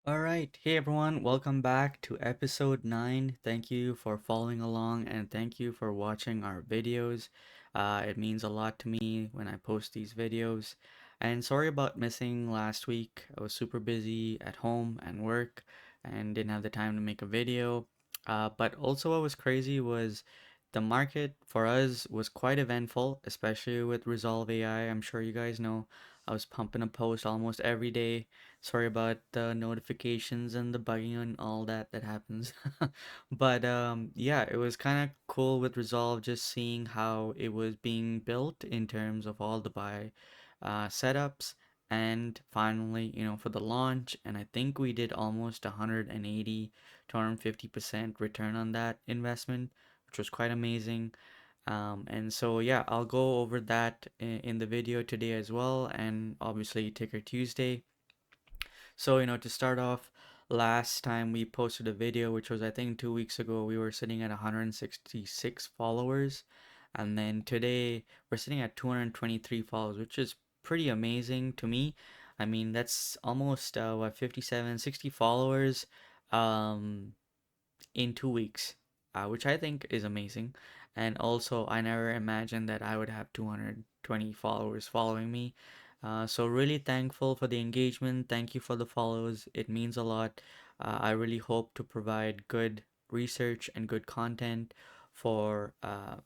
All right. Hey everyone, welcome back to episode 9. Thank you for following along and thank you for watching our videos. It means a lot to me when I post these videos. And sorry about missing last week. I was super busy at home and work and didn't have the time to make a video. But also, what was crazy was the market for us was quite eventful, especially with Resolve AI. I'm sure you guys know I was pumping a post almost every day. Sorry about the notifications and the bugging and all that happens. But yeah, it was kind of cool with Resolve just seeing how it was being built in terms of all the buy setups and finally, for the launch. And I think we did almost 180 to 150% return on that investment, which was quite amazing. And so yeah, I'll go over that in the video today as well, and obviously Ticker Tuesday. So, to start off, last time we posted a video, which was I think 2 weeks ago, we were sitting at 166 followers. And then today we're sitting at 223 followers, which is pretty amazing to me. I mean, that's almost 57, 60 followers um, in 2 weeks, which I think is amazing. And also, I never imagined that I would have 220 followers following me. So really thankful for the engagement. Thank you for the follows. It means a lot. I really hope to provide good research and good content for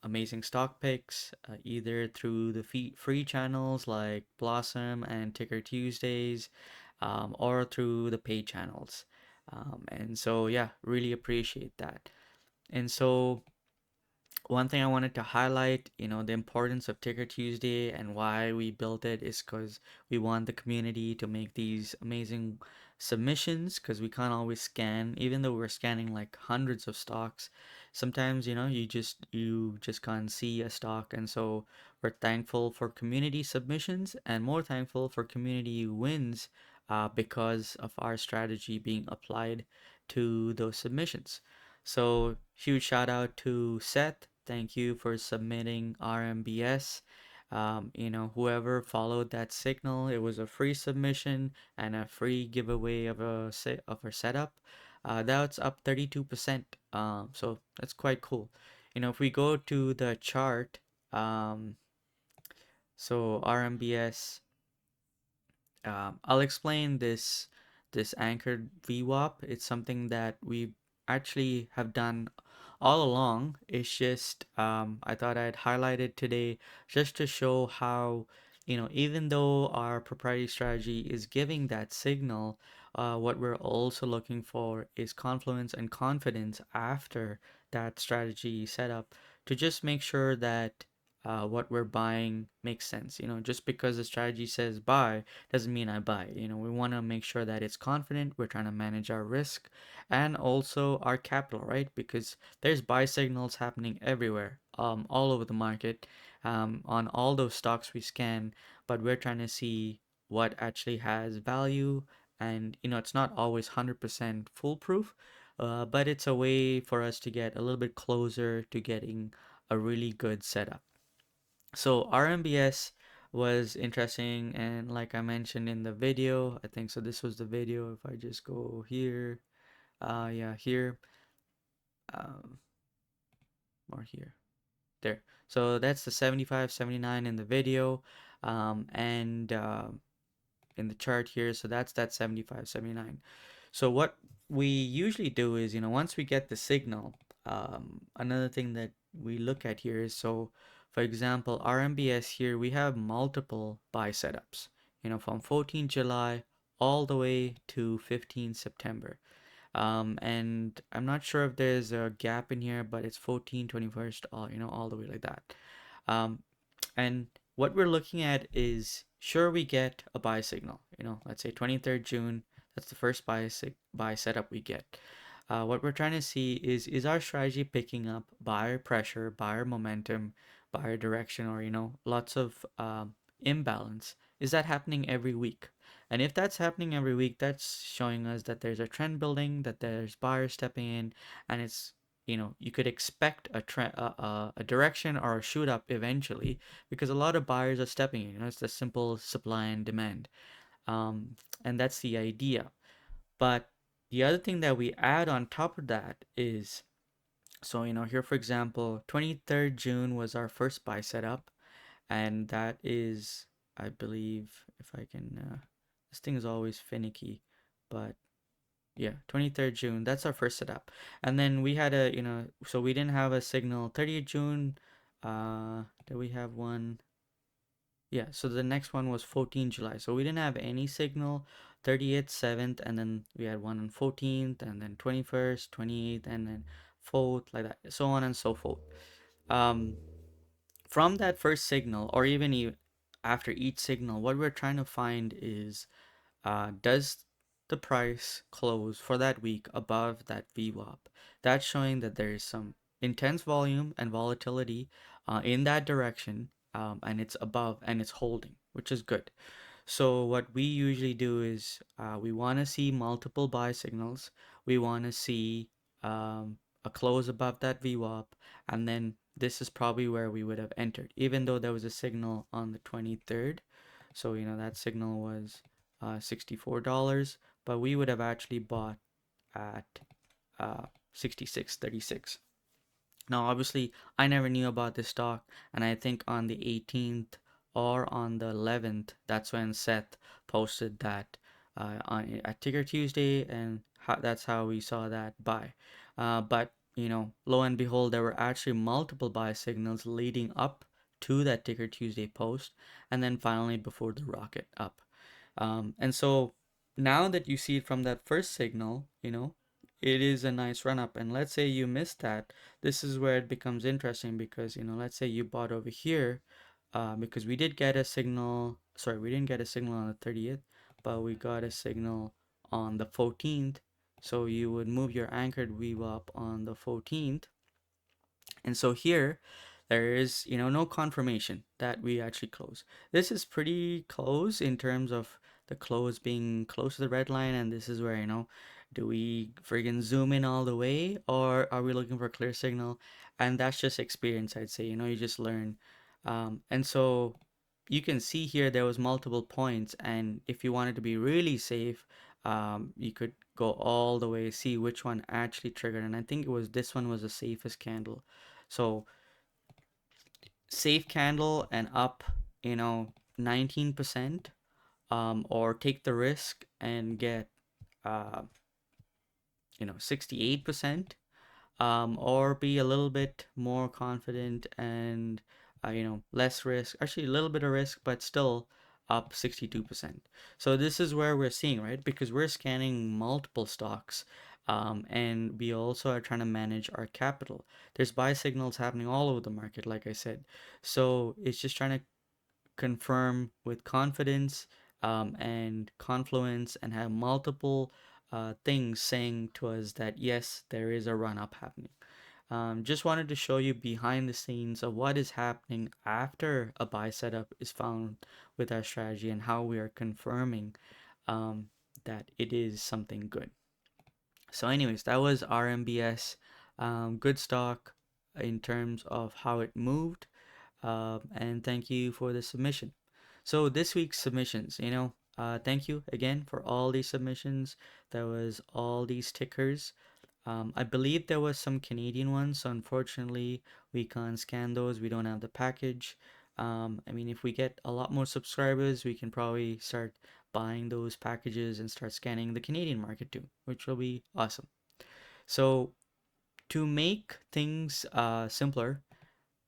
amazing stock picks, either through the free channels like Blossom and Ticker Tuesdays, or through the paid channels. And so, yeah, really appreciate that. And so, one thing I wanted to highlight, the importance of Ticker Tuesday and why we built it is because we want the community to make these amazing submissions because we can't always scan, even though we're scanning like hundreds of stocks. Sometimes, you just can't see a stock, and so we're thankful for community submissions and more thankful for community wins because of our strategy being applied to those submissions. So, huge shout out to Seth. Thank you for submitting RMBS. Whoever followed that signal, it was a free submission and a free giveaway of a setup. That's up 32%. So that's quite cool. If we go to the chart, um, so RMBS, I'll explain this anchored VWAP. It's something that we actually have done all along. It's just I thought I'd highlight it today just to show how, even though our proprietary strategy is giving that signal, what we're also looking for is confluence and confidence after that strategy setup to just make sure that what we're buying makes sense. Just because the strategy says buy doesn't mean I buy. We want to make sure that it's confident. We're trying to manage our risk and also our capital, right? Because there's buy signals happening everywhere, all over the market, on all those stocks we scan, but we're trying to see what actually has value. And, it's not always 100% foolproof, but it's a way for us to get a little bit closer to getting a really good setup. So RMBS was interesting, and like I mentioned in the video, I think so this was the video. If I just go here, yeah, here, um, or here, there. So that's the 75, 79 in the video, and in the chart here. So that's that 75, 79. So what we usually do is, once we get the signal, another thing that we look at here is, so for example, RMBS here, we have multiple buy setups, from 14 July all the way to 15 September. And I'm not sure if there's a gap in here, but it's 14, 21st, all the way like that. Um, and what we're looking at is, sure, we get a buy signal, let's say 23rd June, that's the first buy setup we get. What we're trying to see is our strategy picking up buyer pressure, buyer momentum, buyer direction, or, lots of imbalance? Is that happening every week? And if that's happening every week, that's showing us that there's a trend building, that there's buyers stepping in, and it's, you could expect a trend, a direction or a shoot up eventually, because a lot of buyers are stepping in. It's the simple supply and demand, and that's the idea. But the other thing that we add on top of that is, so here for example, 23rd June was our first buy setup, and that is, I believe, if I can, this thing is always finicky, but yeah, 23rd June, that's our first setup. And then we had a, so we didn't have a signal 30th June. Did we have one? Yeah, so the next one was 14 July. So we didn't have any signal 30th, 7th, and then we had one on 14th, and then 21st, 28th, and then 4th, like that, so on and so forth. Um, from that first signal, or even after each signal, what we're trying to find is, does the price close for that week above that VWAP? That's showing that there is some intense volume and volatility in that direction, and it's above and it's holding, which is good. So what we usually do is, we want to see multiple buy signals. We want to see a close above that VWAP, and then this is probably where we would have entered, even though there was a signal on the 23rd. So that signal was $64, but we would have actually bought at 66.36. Now, obviously, I never knew about this stock, and I think on the 18th or on the 11th, that's when Seth posted that at Ticker Tuesday, and that's how we saw that buy. But lo and behold, there were actually multiple buy signals leading up to that Ticker Tuesday post, and then finally before the rocket up. And so now that you see it from that first signal, it is a nice run up. And let's say you missed that, this is where it becomes interesting, because let's say you bought over here, because we did get a signal. Sorry, we didn't get a signal on the 30th, but we got a signal on the 14th. So you would move your anchored VWAP on the 14th, and so here there is no confirmation that we actually close. This is pretty close in terms of the close being close to the red line, and this is where do we friggin' zoom in all the way, or are we looking for a clear signal? And that's just experience, I'd say. You just learn. And so you can see here there was multiple points, and if you wanted to be really safe, you could go all the way, see which one actually triggered, and I think it was this one was the safest candle. So safe candle and up, 19%, or take the risk and get, uh, 68%, or be a little bit more confident and, less risk, actually a little bit of risk, but still up 62%. So this is where we're seeing, right? Because we're scanning multiple stocks, and we also are trying to manage our capital. There's buy signals happening all over the market, like I said. So it's just trying to confirm with confidence, and confluence, and have multiple things saying to us that yes, there is a run up happening. Just wanted to show you behind the scenes of what is happening after a buy setup is found with our strategy, and how we are confirming that it is something good. So anyways, that was RMBS. Good stock in terms of how it moved, and thank you for the submission. So this week's submissions, thank you again for all these submissions. There was all these tickers. I believe there was some Canadian ones, so unfortunately we can't scan those. We don't have the package. I mean, if we get a lot more subscribers, we can probably start buying those packages and start scanning the Canadian market too, which will be awesome. So to make things simpler,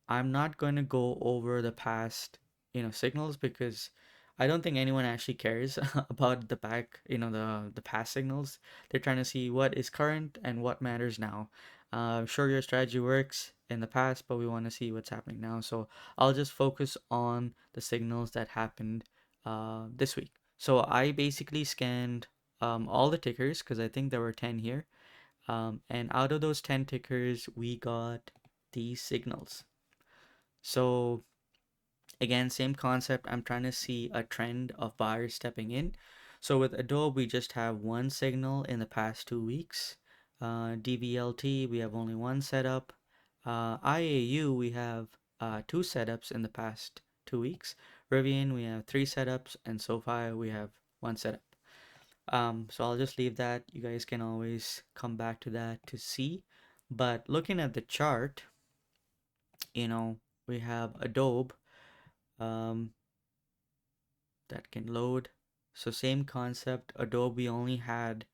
I'm not going to go over the past, signals, because I don't think anyone actually cares about the back, the past signals. They're trying to see what is current and what matters now. Sure, your strategy works in the past, but we want to see what's happening now. So I'll just focus on the signals that happened this week. So I basically scanned all the tickers, because I think there were 10 here. And out of those 10 tickers, we got these signals. So again, same concept. I'm trying to see a trend of buyers stepping in. So with Adobe, we just have one signal in the past 2 weeks. DVLT, we have only one setup. IAU, we have two setups in the past 2 weeks. RIVN, we have three setups, and SOFI, we have one setup. So I'll just leave that. You guys can always come back to that to see. But looking at the chart, you know, we have Adobe um, that can load. So same concept. Adobe only had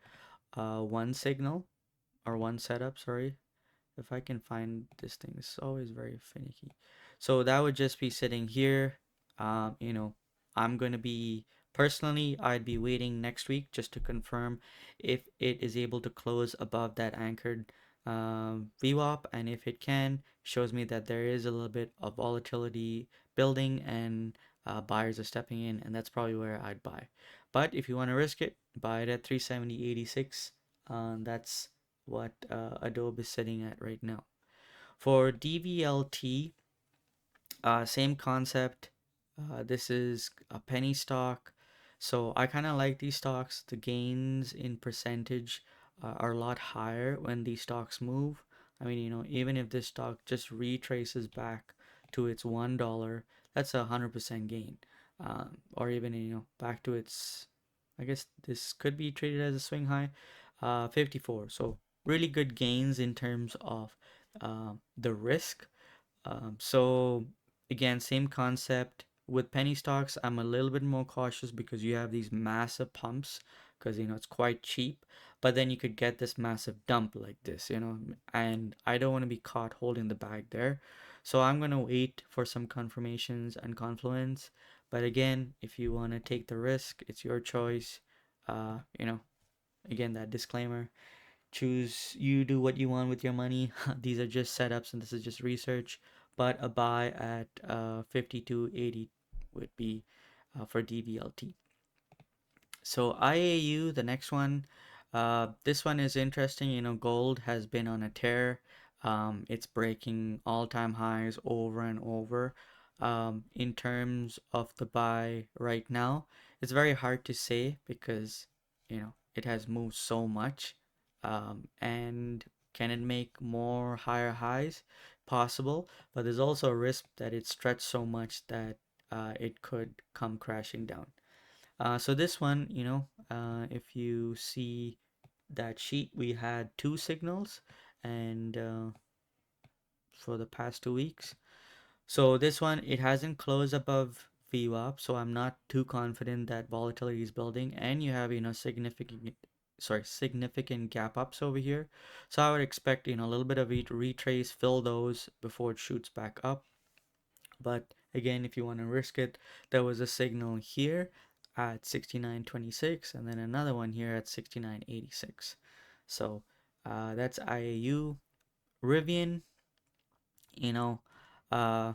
one signal or one setup, sorry. If I can find this thing, it's always very finicky. So that would just be sitting here. You know, I'm going to be personally, I'd be waiting next week just to confirm if it is able to close above that anchored VWAP, and if it can, shows me that there is a little bit of volatility building and buyers are stepping in, and that's probably where I'd buy. But if you want to risk it, buy it at 370.86. That's what Adobe is sitting at right now. For DVLT, same concept. This is a penny stock. So I kind of like these stocks. The gains in percentage are a lot higher when these stocks move. I mean, you know, even if this stock just retraces back to its $1, that's 100% gain. Or even, you know, back to its, I guess this could be treated as a swing high, 54. So really good gains in terms of the risk. So again, same concept with penny stocks. I'm a little bit more cautious because you have these massive pumps because you know it's quite cheap, but then you could get this massive dump like this, you know, and I don't want to be caught holding the bag there. So I'm gonna wait for some confirmations and confluence. But again, if you want to take the risk, it's your choice. You know, again that disclaimer, choose, you do what you want with your money. These are just setups and this is just research, but a buy at 52.80 would be for DVLT. So IAU, the next one, this one is interesting. You know, gold has been on a tear. It's breaking all-time highs over and over. In terms of the buy right now, it's very hard to say because, you know, it has moved so much. And can it make more higher highs? Possible, but there's also a risk that it stretched so much that it could come crashing down. So this one, you know, if you see that sheet, we had two signals, and for the past 2 weeks. So this one, it hasn't closed above VWAP, so I'm not too confident that volatility is building. And you have, you know, significant gap ups over here. So I would expect, you know, a little bit of retrace, fill those before it shoots back up. But again, if you want to risk it, there was a signal here at 69.26 and then another one here at 69.86. So that's IAU. Rivian, you know, uh,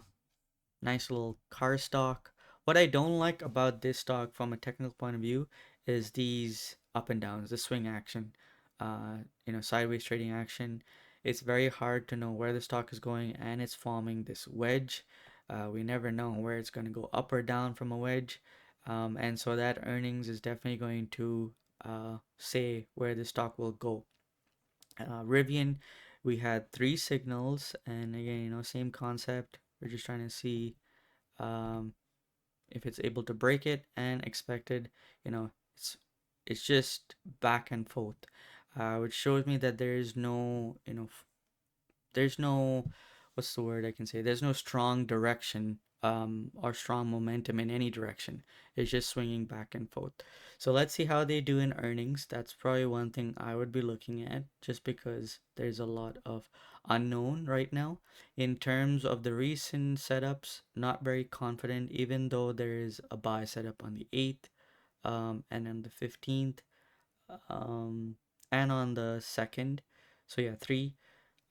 nice little car stock. What I don't like about this stock from a technical point of view is these up and downs, the swing action, you know, sideways trading action. It's very hard to know where the stock is going, and it's forming this wedge. We never know where it's going to go up or down from a wedge. And so that earnings is definitely going to say where the stock will go. Rivian, we had three signals, and again, you know, same concept. We're just trying to see um, if it's able to break it, and expected, you know, it's just back and forth, which shows me that there is no, you know, there's no, what's the word I can say, there's no strong direction or strong momentum in any direction. It's just swinging back and forth. So let's see how they do in earnings. That's probably one thing I would be looking at, just because there's a lot of unknown right now. In terms of the recent setups, not very confident, even though there is a buy setup on the 8th, and on the 15th, um, and on the 2nd. So yeah, three.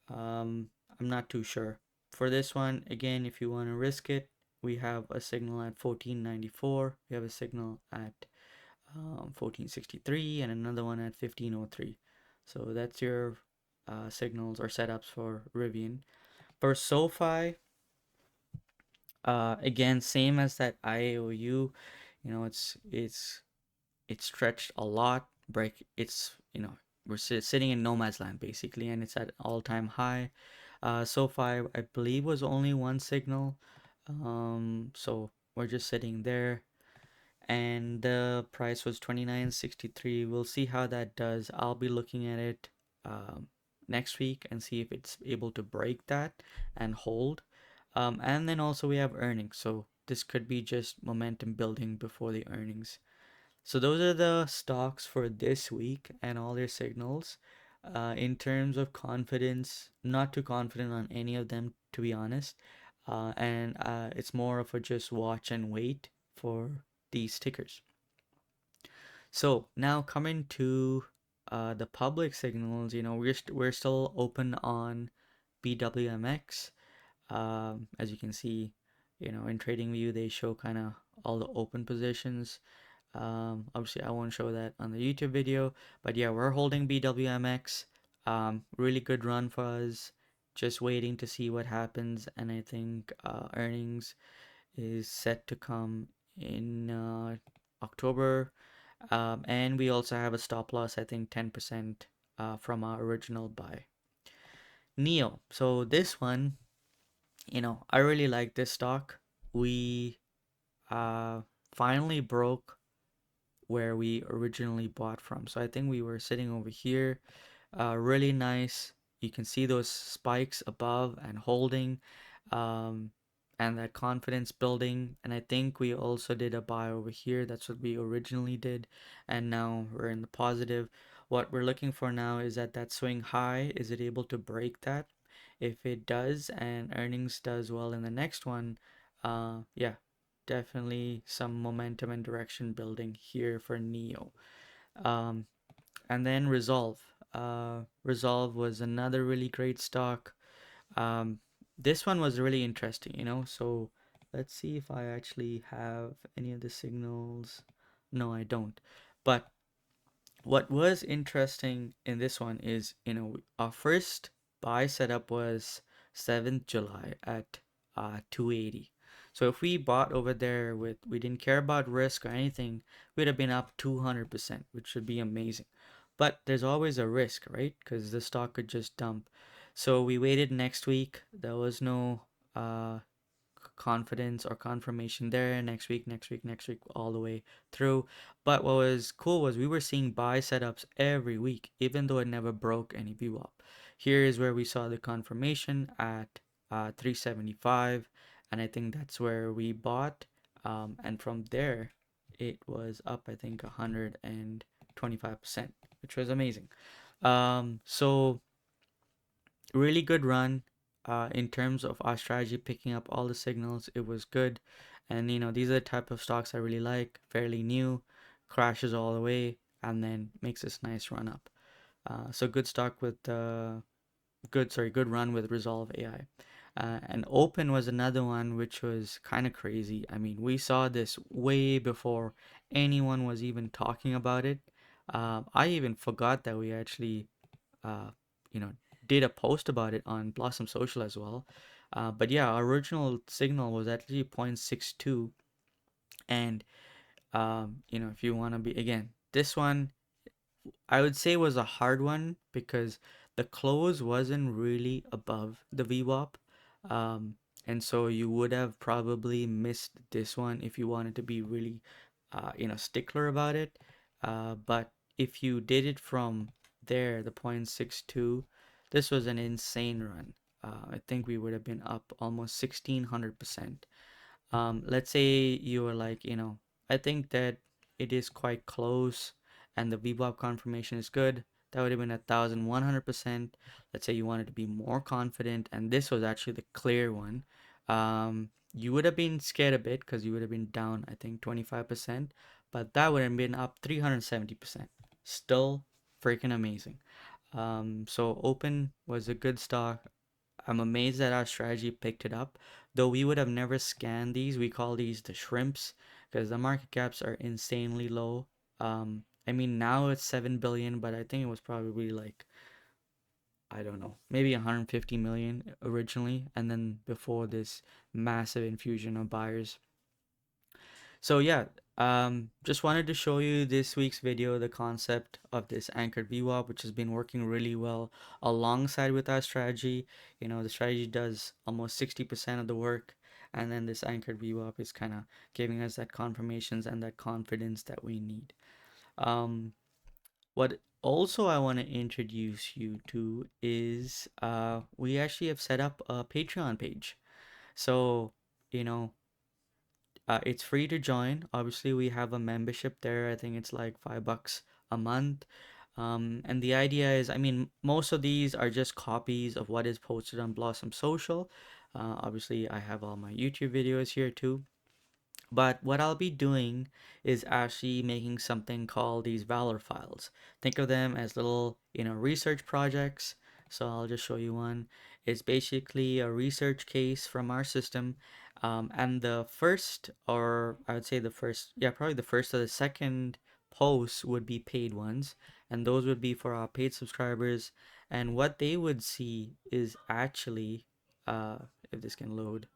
I'm not too sure. For this one, again, if you want to risk it, we have a signal at 1494. We have a signal at 1463 and another one at 1503. So that's your signals or setups for Rivian. For SOFI, again, same as that IAOU. You know, it's stretched a lot. Break. It's, you know, we're sitting in nomad's land basically, and it's at all-time high. SoFi, I believe, was only one signal. So we're just sitting there. and the price was 29.63. We'll see how that does. I'll be looking at it next week and see if it's able to break that and hold. And then also we have earnings, so this could be just momentum building before the earnings. So those are the stocks for this week and all their signals. In terms of confidence, not too confident on any of them, to be honest. And it's more of a just watch and wait for these tickers. So now coming to the public signals, we're still open on BWMX. As you can see, in TradingView they show kind of all the open positions. Obviously, I won't show that on the YouTube video, but yeah, we're holding BWMX. Really good run for us. Just waiting to see what happens, and I think earnings is set to come in October. And we also have a stop loss, I think 10% from our original buy. Neo. So this one, I really like this stock. We finally broke where we originally bought from. So I think we were sitting over here. Really nice. You can see those spikes above and holding, um, and that confidence building. And I think we also did a buy over here. That's what we originally did. And now we're in the positive. What we're looking for now is at that swing high. Is it able to break that? If it does and earnings does well in the next one, yeah, definitely some momentum and direction building here for Neo. Um, and then Resolve. Resolve was another really great stock. Um, this one was really interesting, So let's see if I actually have any of the signals. No, I don't. But what was interesting in this one is, our first buy setup was 7th July at 280. So if we bought over there we didn't care about risk or anything, we'd have been up 200%, which would be amazing. But there's always a risk, right? Because the stock could just dump. So we waited next week. There was no confidence or confirmation there. Next week, all the way through. But what was cool was we were seeing buy setups every week, even though it never broke any VWAP. Here is where we saw the confirmation at 375, and I think that's where we bought. And from there, it was up, I think, 125%, which was amazing. So really good run. In terms of our strategy, picking up all the signals, it was good. And these are the type of stocks I really like. Fairly new, crashes all the way, and then makes this nice run up. So good stock with good run with Resolve AI. And Open was another one which was kind of crazy. I mean, we saw this way before anyone was even talking about it. I even forgot that we actually uh, you know, did a post about it on Blossom Social as well. But yeah, our original signal was actually 0.62. And, if you want to be, again, this one, I would say was a hard one because the close wasn't really above the VWAP. Um, and so you would have probably missed this one if you wanted to be really, stickler about it. But if you did it from there, the 0.62, this was an insane run. I think we would have been up almost 1600%. Let's say you were like, I think that it is quite close and the VWAP confirmation is good. That would have been 1100%. Let's say you wanted to be more confident, and this was actually the clear one. You would have been scared a bit because you would have been down, I think, 25%, but that would have been up 370%. Still freaking amazing. So Open was a good stock. I'm amazed that our strategy picked it up. Though we would have never scanned these, we call these the shrimps because the market caps are insanely low. I mean now it's 7 billion, but I think it was probably like, I don't know, maybe 150 million originally, and then before this massive infusion of buyers. So yeah, just wanted to show you this week's video, the concept of this anchored VWAP, which has been working really well alongside with our strategy. The strategy does almost 60% of the work. and then this anchored VWAP is kind of giving us that confirmations and that confidence that we need. What also I want to introduce you to is we actually have set up a Patreon page. So, you know, it's free to join. Obviously, we have a membership there. I think it's like $5 a month. And the idea is, I mean, most of these are just copies of what is posted on Blossom Social. Obviously, I have all my YouTube videos here too. But what I'll be doing is actually making something called these Valor files. Think of them as little, research projects. So I'll just show you one. It's basically a research case from our system. And the first, or I would say the first, yeah, probably the first or the second posts would be paid ones. And those would be for our paid subscribers. And what they would see is actually, if this can load,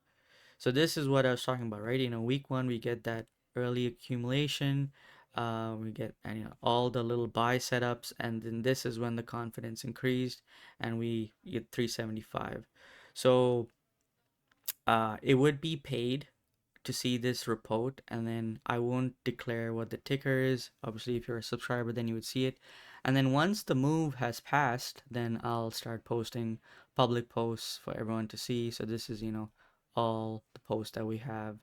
so this is what I was talking about, right? Week one we get that early accumulation, we get all the little buy setups, and then this is when the confidence increased, and we get 375. So it would be paid to see this report, and then I won't declare what the ticker is. Obviously, if you're a subscriber, then you would see it. And then once the move has passed, then I'll start posting public posts for everyone to see. So this is, all the posts that we have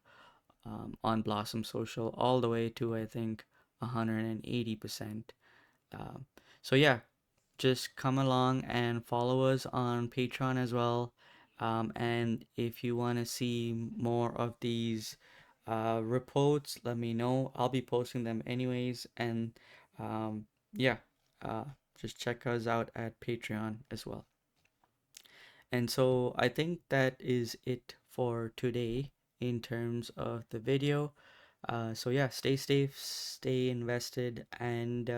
on Blossom Social, all the way to I think 180%. Um, so yeah, just come along and follow us on Patreon as well. And if you want to see more of these reports, let me know. I'll be posting them anyways. And yeah, uh, just check us out at Patreon as well. And so I think that is it for today in terms of the video. So yeah, stay safe, stay invested, and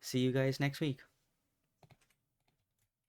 see you guys next week.